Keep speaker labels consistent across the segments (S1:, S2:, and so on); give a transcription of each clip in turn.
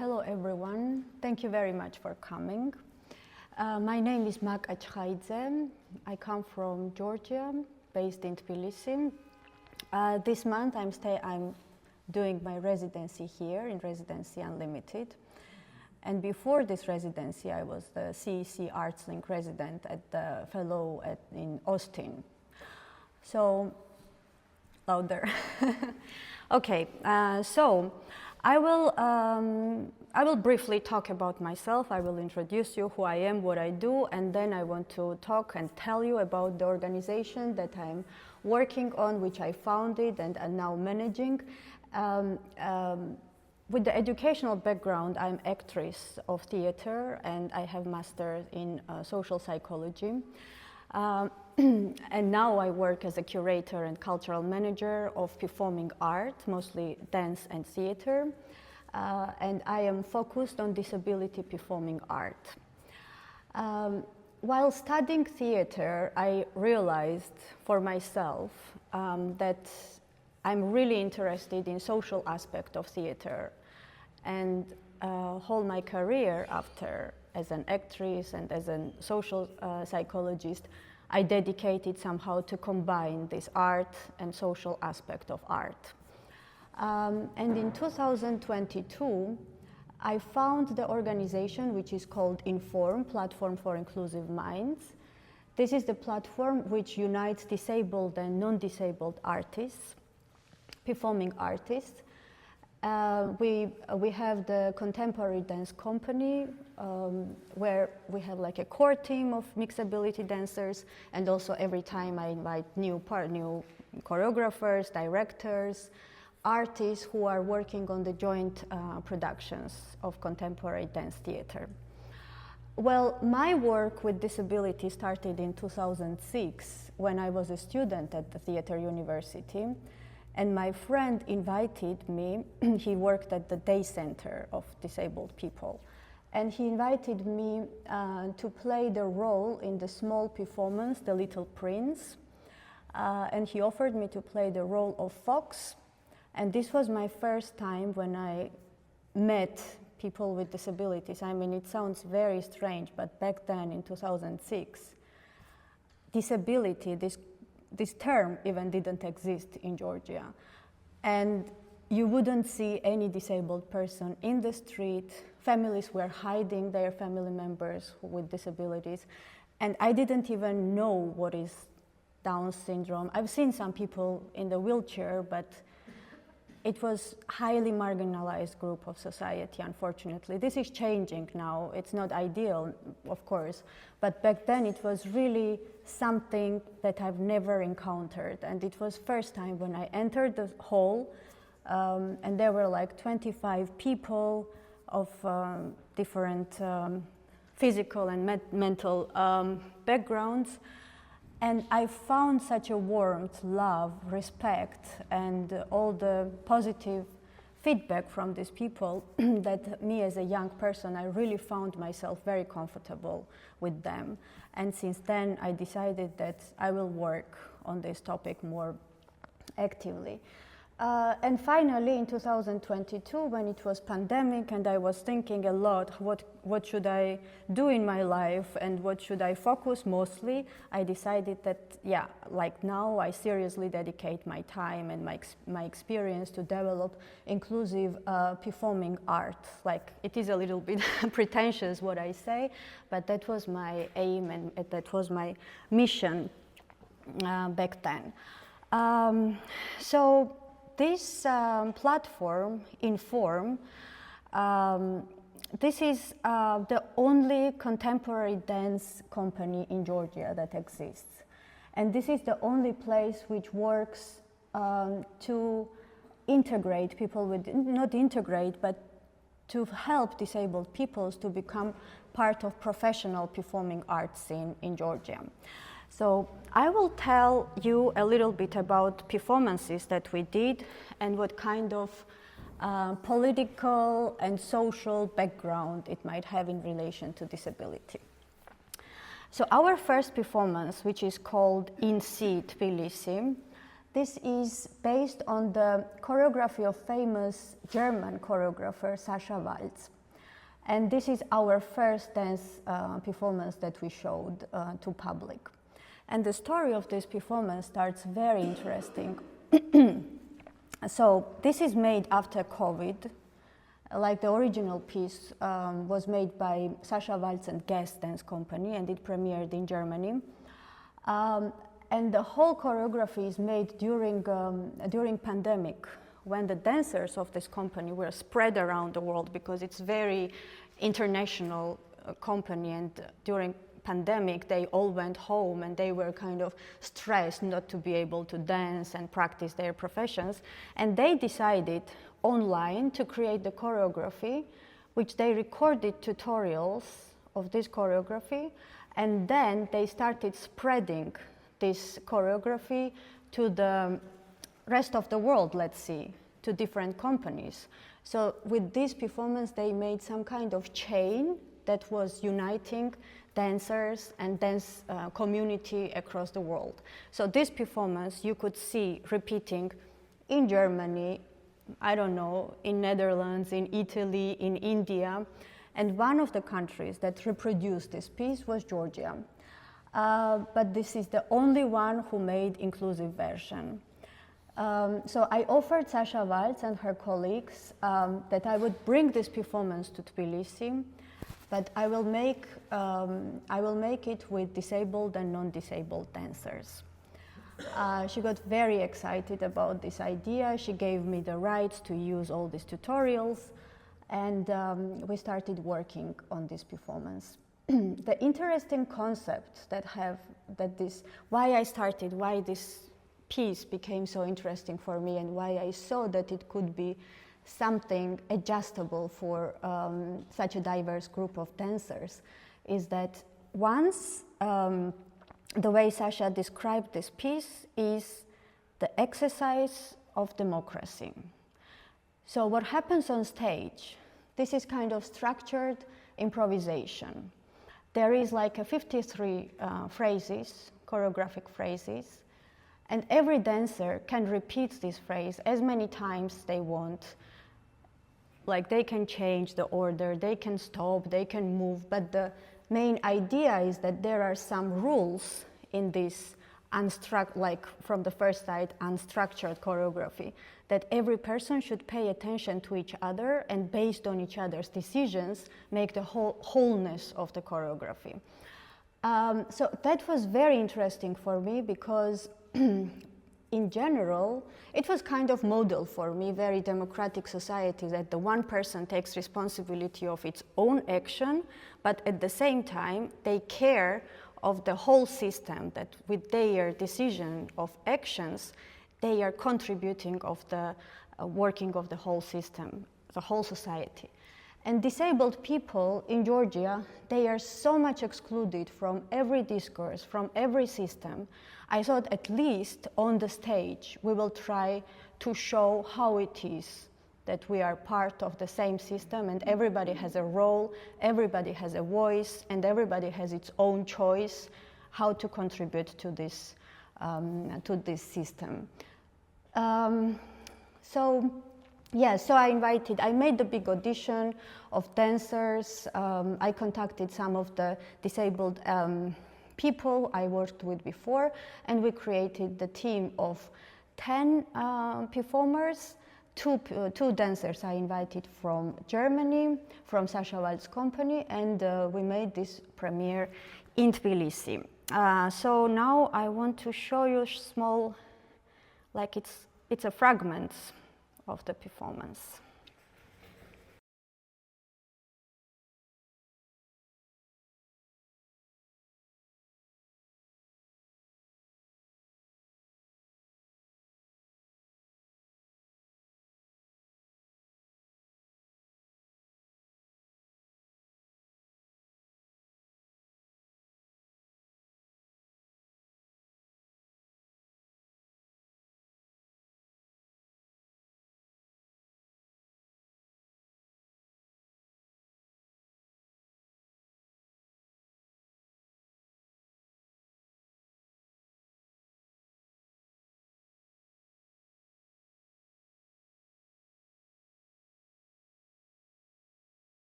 S1: hello everyone. Thank you very much for coming. My name is Mak Achkhaidze. I come from Georgia, based in Tbilisi. This month I'm doing my residency here in Residency Unlimited. And before this residency, I was the CEC Arts Link resident at the fellow in Austin. So, louder. Okay, so I will briefly talk about myself. I will introduce you who I am, what I do, and then I want to talk and tell you about the organization that I'm working on, which I founded and am now managing. With the educational background, I'm actress of theater and I have master's in social psychology. And now I work as a curator and cultural manager of performing art, mostly dance and theater. And I am focused on disability performing art. While studying theater, I realized for myself that I'm really interested in social aspect of theater. And whole my career after, as an actress and as a social psychologist, I dedicated somehow to combine this art and social aspect of art. And in 2022, I found the organization which is called Inform, Platform for Inclusive Minds. This is the platform which unites disabled and non-disabled artists, performing artists. We have the contemporary dance company where we have like a core team of mixed ability dancers, and also every time I invite new choreographers, directors, artists who are working on the joint productions of contemporary dance theater. Well, my work with disability started in 2006 when I was a student at the Theater University. And my friend invited me, he worked at the day center of disabled people. And he invited me to play the role in the small performance, The Little Prince. And he offered me to play the role of Fox. And this was my first time when I met people with disabilities. I mean, it sounds very strange, but back then in 2006, disability, this term even didn't exist in Georgia. And you wouldn't see any disabled person in the street. Families were hiding their family members with disabilities. And I didn't even know what is Down syndrome. I've seen some people in the wheelchair, but it was highly marginalized group of society, unfortunately. This is changing now. It's not ideal, of course, but back then it was really something that I've never encountered. And it was first time when I entered the hall, and there were like 25 people of different physical and mental backgrounds. And I found such a warmth, love, respect, and all the positive feedback from these people that me as a young person, I really found myself very comfortable with them. And since then, I decided that I will work on this topic more actively. And finally, in 2022, when it was pandemic and I was thinking a lot, what should I do in my life and what should I focus mostly, I decided that, yeah, like now I seriously dedicate my time and my experience to develop inclusive performing art. Like, it is a little bit pretentious what I say, but that was my aim and that was my mission back then. So this platform, Inform, this is the only contemporary dance company in Georgia that exists. And this is the only place which works to integrate people with, not integrate, but to help disabled peoples to become part of professional performing arts scene in Georgia. So I will tell you a little bit about performances that we did and what kind of political and social background it might have in relation to disability. So our first performance, which is called In C Tbilisi, This is based on the choreography of famous German choreographer Sascha Waltz. And this is our first dance performance that we showed to public. And the story of this performance starts very interesting. So this is made after COVID. Like the original piece was made by Sascha Waltz and Guest Dance Company, and it premiered in Germany. And the whole choreography is made during pandemic, when the dancers of this company were spread around the world, because it's very international company, and during pandemic they all went home and they were kind of stressed not to be able to dance and practice their professions, and they decided online to create the choreography, which they recorded tutorials of this choreography, and then they started spreading this choreography to the rest of the world, let's see, to different companies. So with this performance, they made some kind of chain that was uniting dancers and dance community across the world. So this performance you could see repeating in Germany, I don't know, in Netherlands, in Italy, in India. And one of the countries that reproduced this piece was Georgia. But this is the only one who made inclusive version. So I offered Sascha Waltz and her colleagues that I would bring this performance to Tbilisi, but I will make it with disabled and non-disabled dancers. She got very excited about this idea. She gave me the rights to use all these tutorials, and we started working on this performance. The interesting concept why this piece became so interesting for me, and why I saw that it could be something adjustable for such a diverse group of dancers, is that once the way Sascha described this piece is the exercise of democracy. So what happens on stage, this is kind of structured improvisation. There is like a 53 phrases, choreographic phrases, and every dancer can repeat this phrase as many times they want. Like they can change the order, they can stop, they can move, but the main idea is that there are some rules in this like from the first side, unstructured choreography, that every person should pay attention to each other and based on each other's decisions, make the wholeness of the choreography. So that was very interesting for me because in general, it was kind of model for me, very democratic society, that the one person takes responsibility of its own action, but at the same time, they care of the whole system, that with their decision of actions, they are contributing of the working of the whole system, the whole society. And disabled people in Georgia, they are so much excluded from every discourse, from every system. I thought at least on the stage, we will try to show how it is that we are part of the same system and everybody has a role, everybody has a voice, and everybody has its own choice how to contribute to this system. So I made the big audition of dancers. I contacted some of the disabled people I worked with before, and we created the team of 10 performers. Two dancers I invited from Germany, from Sascha Waltz company, and we made this premiere in Tbilisi. So now I want to show you small, like it's a fragment of the performance.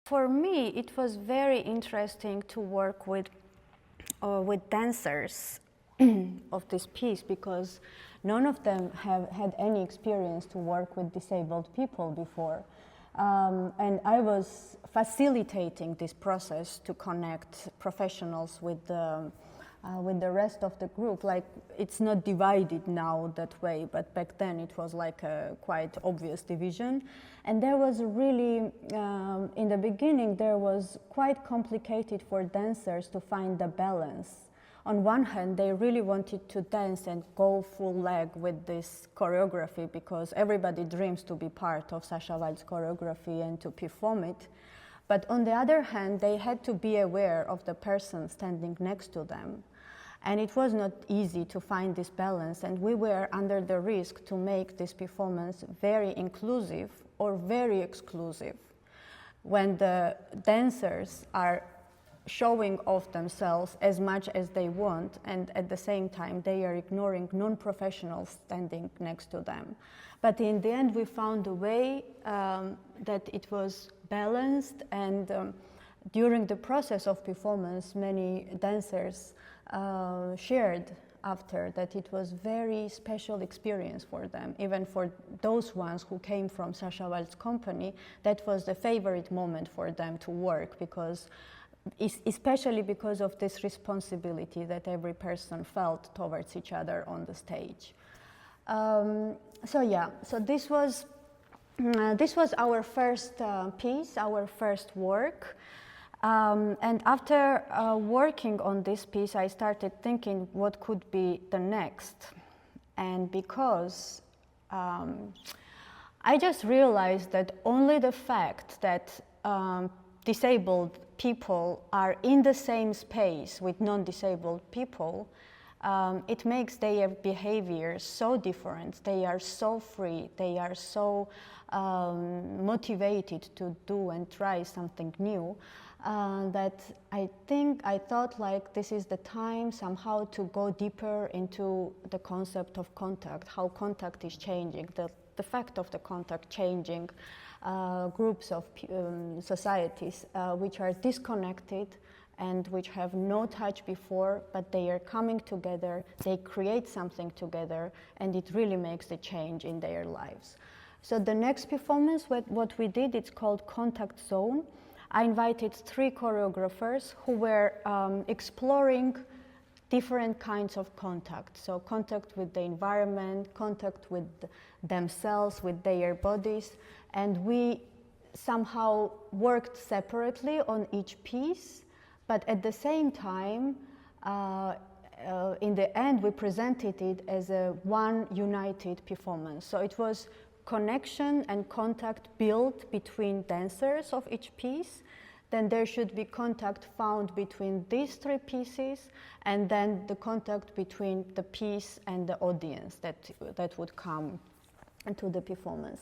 S1: For me, it was very interesting to work with dancers of this piece, because none of them have had any experience to work with disabled people before. And I was facilitating this process to connect professionals with the rest of the group. Like, it's not divided now that way, but back then it was like a quite obvious division. And there was really, in the beginning, there was quite complicated for dancers to find the balance. On one hand, they really wanted to dance and go full leg with this choreography, because everybody dreams to be part of Sasha Wald's choreography and to perform it. But on the other hand, they had to be aware of the person standing next to them. And it was not easy to find this balance, and we were under the risk to make this performance very inclusive or very exclusive. When the dancers are showing off themselves as much as they want, and at the same time they are ignoring non-professionals standing next to them. But in the end we found a way that it was balanced, and during the process of performance many dancers shared after that it was very special experience for them. Even for those ones who came from Sasha Wald's company, that was the favorite moment for them to work, because especially because of this responsibility that every person felt towards each other on the stage. So this was our first piece, our first work. And after working on this piece, I started thinking what could be the next. And because I just realized that only the fact that disabled people are in the same space with non-disabled people, it makes their behavior so different. They are so free, they are so motivated to do and try something new, that I thought like this is the time somehow to go deeper into the concept of contact, how contact is changing, the fact of the contact changing groups of societies which are disconnected and which have no touch before, but they are coming together, they create something together, and it really makes a change in their lives. So the next performance, what we did, it's called Contact Zone. I invited 3 choreographers who were exploring different kinds of contact. So contact with the environment, contact with themselves, with their bodies, and we somehow worked separately on each piece, but at the same time, in the end, we presented it as a one united performance. So it was connection and contact built between dancers of each piece. Then there should be contact found between these 3 pieces, and then the contact between the piece and the audience that would come into the performance.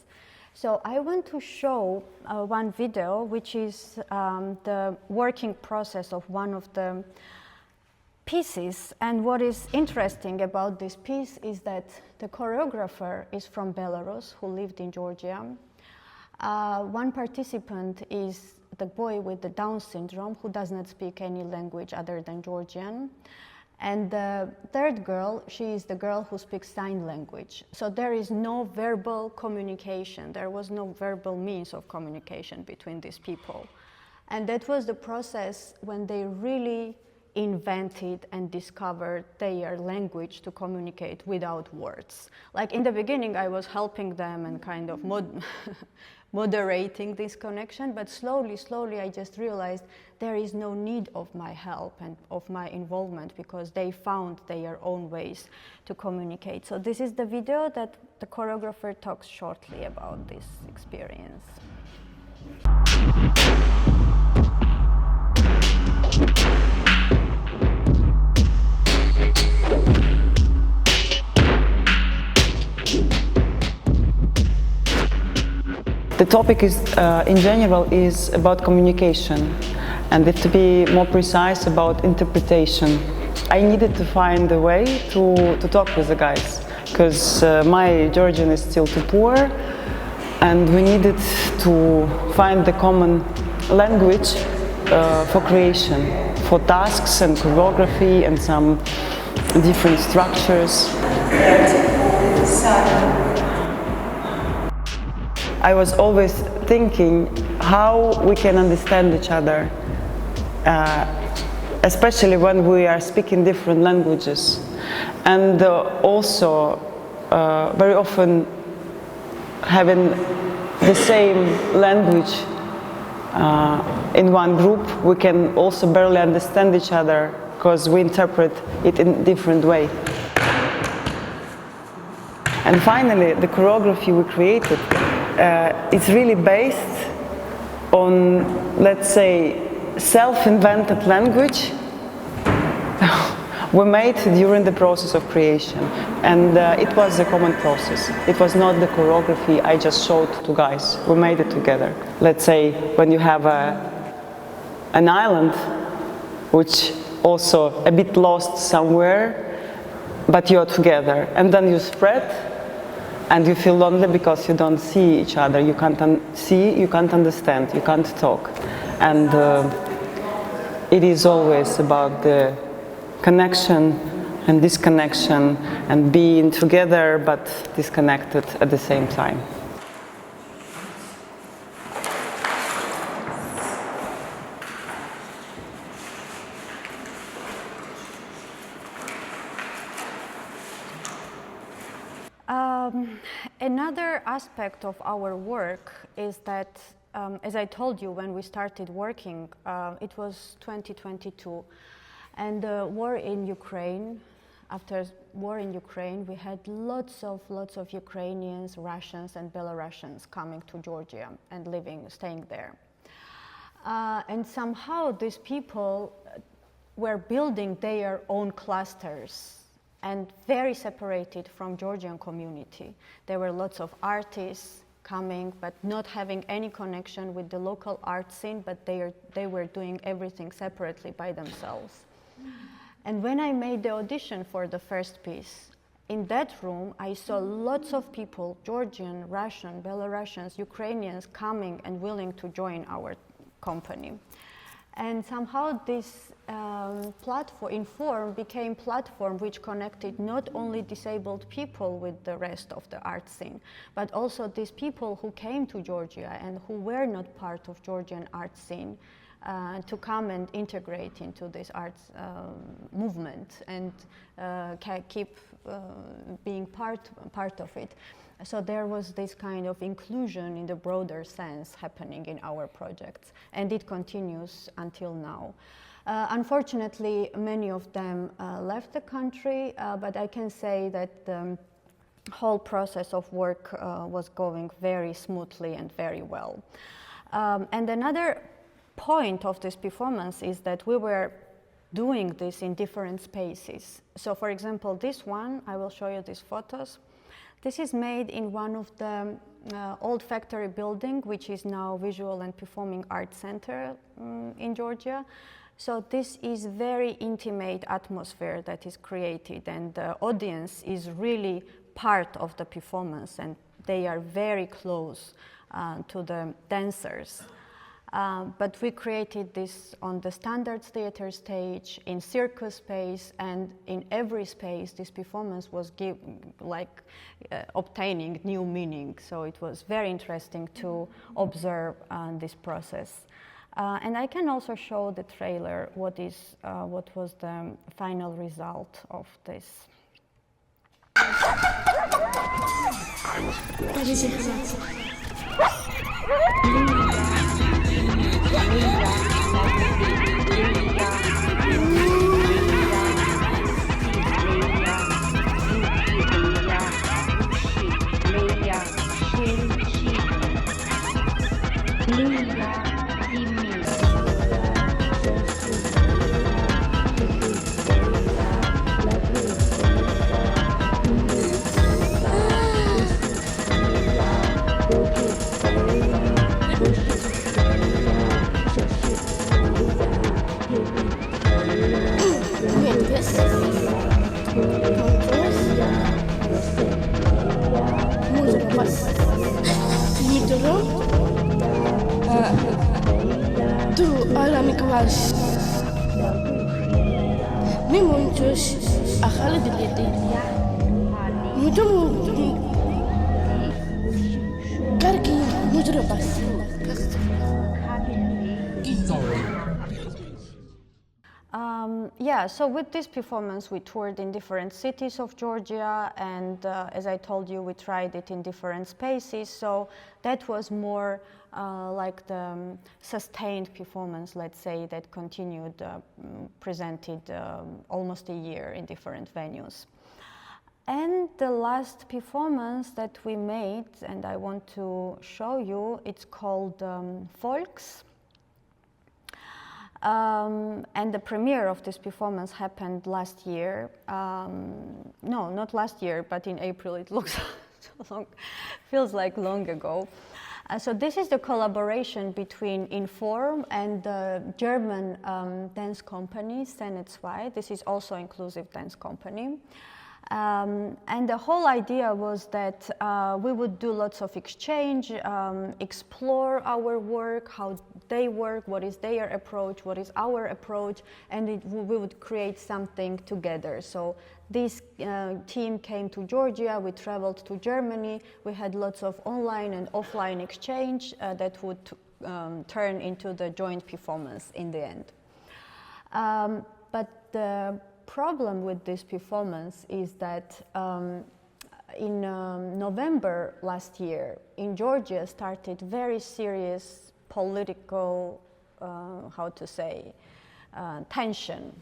S1: So I want to show one video, which is the working process of one of the pieces. And what is interesting about this piece is that the choreographer is from Belarus, who lived in Georgia. One participant is the boy with the Down syndrome, who does not speak any language other than Georgian. And the third girl, she is the girl who speaks sign language. So there is no verbal communication. There was no verbal means of communication between these people. And that was the process when they really invented and discovered their language to communicate without words. Like in the beginning, I was helping them and kind of moderating this connection, but slowly I just realized there is no need of my help and of my involvement, because they found their own ways to communicate. So this is the video that the choreographer talks shortly about this experience.
S2: The topic is, in general, is about communication, and to be more precise, about interpretation. I needed to find a way to talk with the guys, because my Georgian is still too poor, and we needed to find the common language for creation, for tasks and choreography and some different structures. I was always thinking how we can understand each other, especially when we are speaking different languages. And also very often having the same language in one group, we can also barely understand each other because we interpret it in a different way. And finally, the choreography we created is really based on, let's say, self-invented language we made during the process of creation. And it was a common process. It was not the choreography I just showed to guys. We made it together. Let's say when you have an island, which also a bit lost somewhere, but you're together. And then you spread, and you feel lonely because you don't see each other. You can't see, you can't understand, you can't talk. And it is always about the connection and disconnection and being together but disconnected at the same time.
S1: Another aspect of our work is that, as I told you, when we started working, it was 2022, and the war in Ukraine. After war in Ukraine, we had lots of Ukrainians, Russians, and Belarusians coming to Georgia and staying there. And somehow these people were building their own clusters and very separated from Georgian community. There were lots of artists coming, but not having any connection with the local art scene, but they were doing everything separately by themselves. And when I made the audition for the first piece, in that room I saw lots of people, Georgian, Russian, Belarusians, Ukrainians, coming and willing to join our company. And somehow this platform, Inform, became platform which connected not only disabled people with the rest of the art scene, but also these people who came to Georgia and who were not part of Georgian art scene to come and integrate into this arts movement and keep being part of it. So there was this kind of inclusion in the broader sense happening in our projects, and it continues until now. Unfortunately, many of them left the country, but I can say that the whole process of work was going very smoothly and very well. And another point of this performance is that we were doing this in different spaces. So for example, this one, I will show you these photos. This is made in one of the old factory building, which is now Visual and Performing Arts Center in Georgia. So this is very intimate atmosphere that is created, and the audience is really part of the performance, and they are very close to the dancers. But we created this on the Standards Theater stage, in circus space, and in every space this performance was obtaining new meaning. So it was very interesting to observe this process. And I can also show the trailer, what was the final result of this.
S3: أنا مكواش نمونتوش أخالد اليدين مدمو كاركي مجربس
S1: Yeah, so with this performance, we toured in different cities of Georgia, and as I told you, we tried it in different spaces. So that was more like the sustained performance, let's say, that continued, presented almost a year in different venues. And the last performance that we made, and I want to show you, it's called Volks. And the premiere of this performance happened last year. No, not last year, but in April. It looks so long, feels like long ago. So this is the collaboration between Inform and the German dance company, Sennetzwei. This is also inclusive dance company. And the whole idea was that we would do lots of exchange, explore our work, how they work, what is their approach, what is our approach, and we would create something together. So this team came to Georgia, we traveled to Germany, we had lots of online and offline exchange that would turn into the joint performance in the end. But the problem with this performance is that in November last year, in Georgia started very serious political, tension.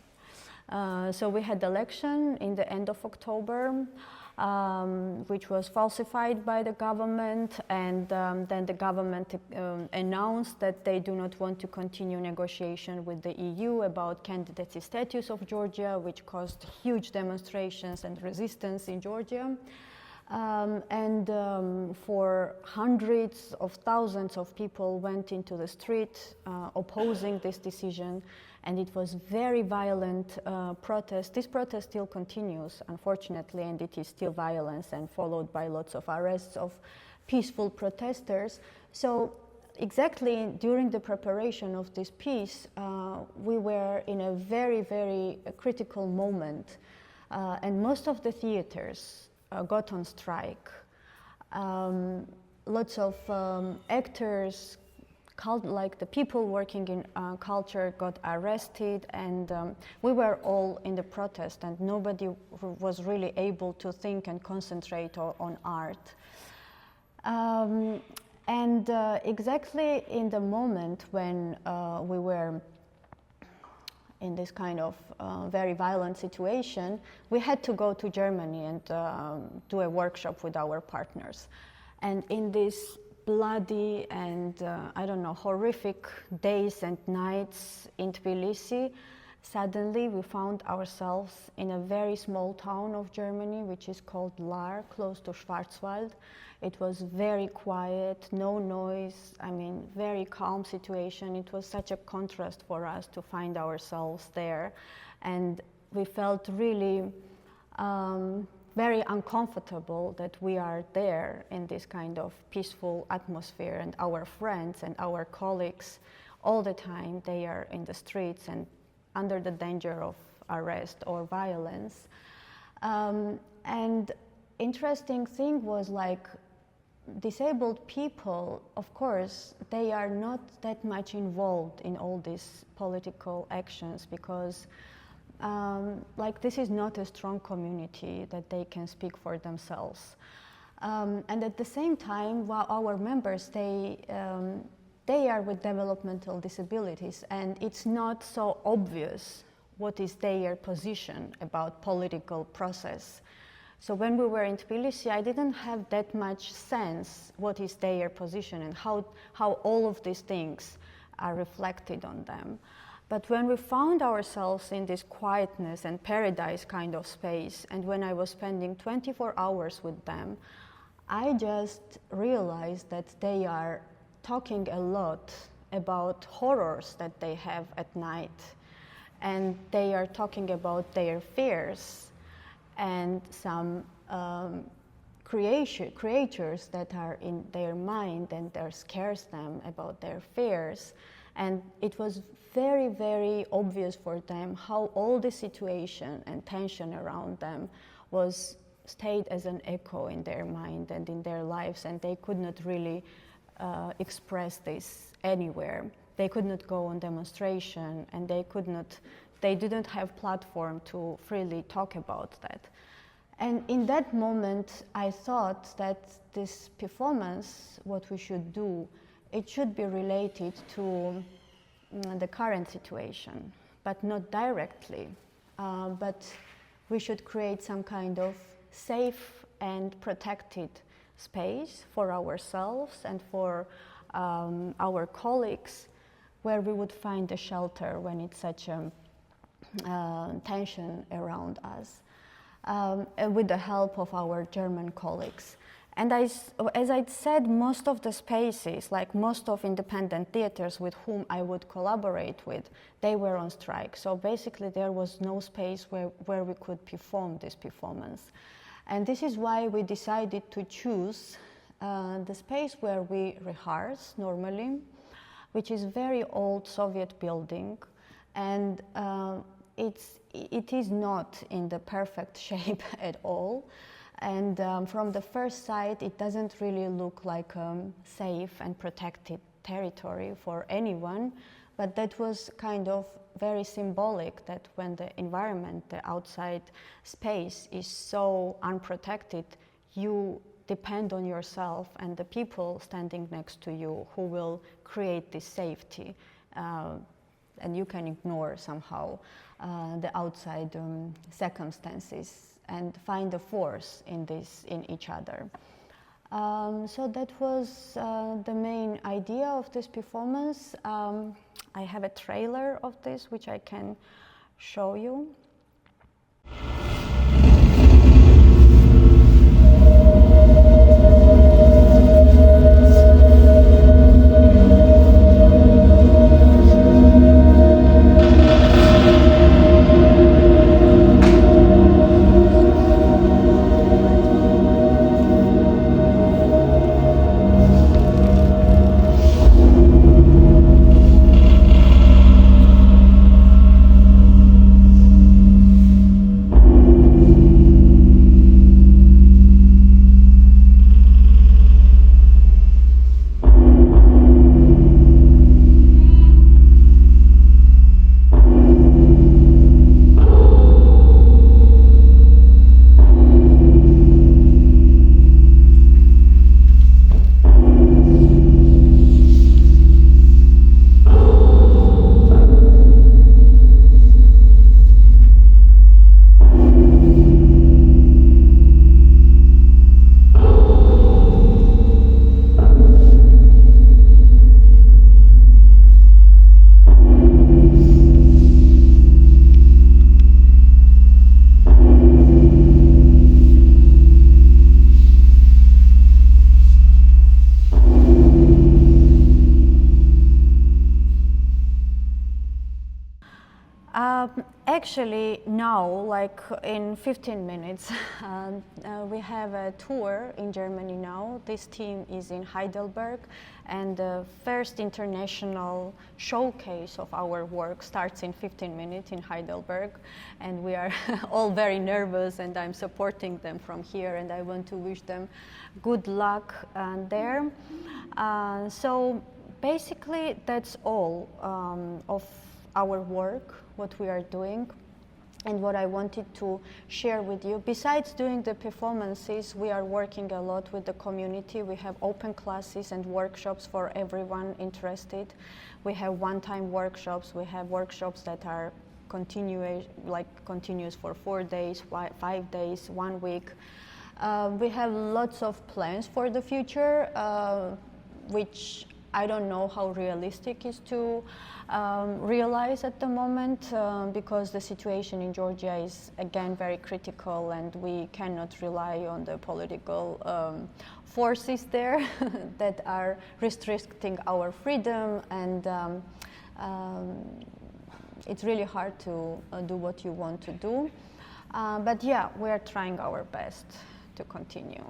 S1: So we had election in the end of October, which was falsified by the government, and then the government announced that they do not want to continue negotiation with the EU about candidacy status of Georgia, which caused huge demonstrations and resistance in Georgia. For hundreds of thousands of people went into the street opposing this decision, and it was very violent protest. This protest still continues, unfortunately, and it is still violence and followed by lots of arrests of peaceful protesters. So exactly during the preparation of this piece, we were in a very, very critical moment, and most of the theaters got on strike. Lots of actors, like the people working in culture, got arrested, and we were all in the protest, and nobody was really able to think and concentrate on art. Exactly in the moment when we were in this kind of very violent situation, we had to go to Germany and do a workshop with our partners. And in these bloody and, horrific days and nights in Tbilisi, suddenly we found ourselves in a very small town of Germany, which is called Lahr, close to Schwarzwald. It was very quiet, no noise, very calm situation. It was such a contrast for us to find ourselves there. And we felt really very uncomfortable that we are there in this kind of peaceful atmosphere, and our friends and our colleagues all the time, they are in the streets and under the danger of arrest or violence. And interesting thing was, like, disabled people, of course, they are not that much involved in all these political actions because this is not a strong community that they can speak for themselves. And at the same time, while our members, they are with developmental disabilities, and it's not so obvious what is their position about political process. So when we were in Tbilisi, I didn't have that much sense what is their position and how all of these things are reflected on them. But when we found ourselves in this quietness and paradise kind of space, and when I was spending 24 hours with them, I just realized that they are talking a lot about horrors that they have at night, and they are talking about their fears and some creatures that are in their mind and that scares them about their fears. And it was very, very obvious for them how all the situation and tension around them was stayed as an echo in their mind and in their lives, and they could not really express this anywhere. They could not go on demonstration, and they didn't have platform to freely talk about that. And in that moment, I thought that this performance, what we should do, it should be related to the current situation, but not directly. But we should create some kind of safe and protected space for ourselves and for our colleagues, where we would find a shelter when it's such a tension around us, with the help of our German colleagues. And as I said, most of the spaces, like most of independent theaters with whom I would collaborate with, they were on strike. So basically there was no space where we could perform this performance. And this is why we decided to choose the space where we rehearse normally, which is very old Soviet building. And it is not in the perfect shape at all. And from the first sight, it doesn't really look like a safe and protected territory for anyone, but that was kind of very symbolic that when the environment, the outside space is so unprotected, you depend on yourself and the people standing next to you who will create this safety. And you can ignore somehow the outside circumstances and find a force in each other. So that was the main idea of this performance. I have a trailer of this which I can show you. Actually, now, like in 15 minutes, we have a tour in Germany now. This team is in Heidelberg, and the first international showcase of our work starts in 15 minutes in Heidelberg. And we are all very nervous, and I'm supporting them from here, and I want to wish them good luck there. So basically, that's all of our work, what we are doing, and what I wanted to share with you. Besides doing the performances, we are working a lot with the community. We have open classes and workshops for everyone interested. We have one-time workshops. We have workshops that are continuous for 4 days, 5 days, 1 week. We have lots of plans for the future, which I don't know how realistic is to realize at the moment, because the situation in Georgia is again very critical, and we cannot rely on the political forces there that are restricting our freedom, and it's really hard to do what you want to do. But yeah, we are trying our best to continue.